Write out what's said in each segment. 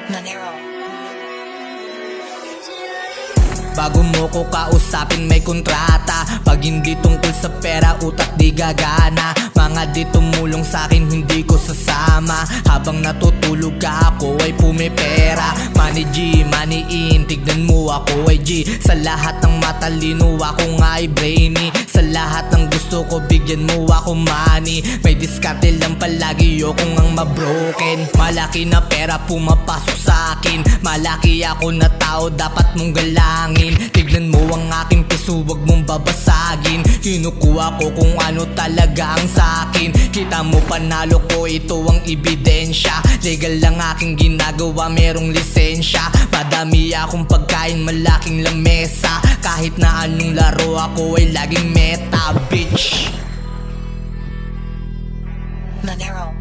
Manero. Bago mo ko kausapin may kontrata. Pag hindi tungkol sa pera, utak di gagana. Mga di tumulong sa'kin hindi ko sasama. Habang natutulog ka ako ay pumipera. Money G, money in, tignan mo ako ay G. Sa lahat ng matalino ako nga ay brainy. Sa lahat ng gusto ko bigyan mo ako money. May diskarte lang palagi yo kung ang mabroken. Malaki na pera pumapasok sa akin. Malaki ako na tao dapat mong galangin. Tignan mo ang aking piso, wag mong babasagin. Kinukuha ko kung ano talaga ang sakin. Kita mo panalo ko, ito ang ebidensya. Legal lang aking ginagawa, merong lisensya. Madami akong pagkain, malaking lamesa. Kahit na anong laro ako ay laging meta, bitch. Manero.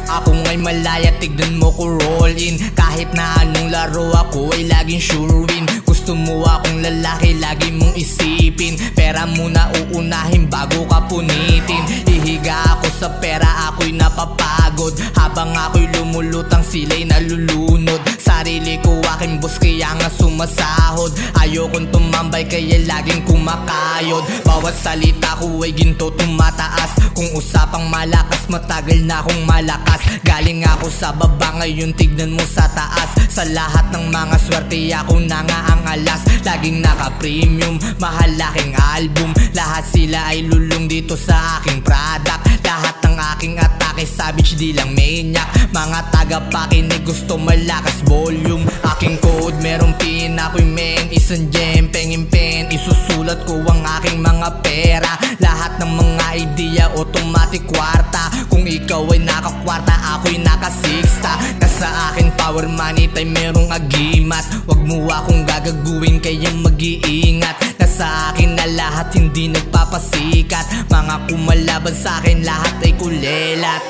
Ako nga'y malaya, tignan mo ko roll in. Kahit na anong laro ako ay laging sure win. Gusto mo akong lalaki, lagi mong isipin. Pera muna uunahin bago ka punitin. Ihiga ako sa pera, ako'y napapagod. Habang ako'y lumulutang sila'y nalulunod. Sarili ko aking boss kaya nga sumasahod. Ayokong tumambay kaya laging kumakayod. Bawat salita ko ay ginto tumataas. Kung usapang malakas, matagal na akong malakas. Galing ako sa baba, ngayon tignan mo sa taas. Sa lahat ng mga swerte ako na nga ang alas. Laging naka-premium, mahal aking album. Lahat sila ay lulong dito sa aking product. Lahat ng aking atake, savage di lang maniac. Mga tagapakinig gusto malakas volume. Aking code, merong pin, ako'y men. Isang gem, pengin pen. Isusulat ko ang aking mga pera. Lahat ng mga idea, automatic kwarta. Kung ikaw ay nakakwarta, ako'y nakasixta. Nasa akin power money tayo merong agimat. Wag mo akong gagaguin kaya mag-iingat. Nasa akin na lahat hindi nagpapasikat. Mga kumalaban sa akin lahat ay kulelat.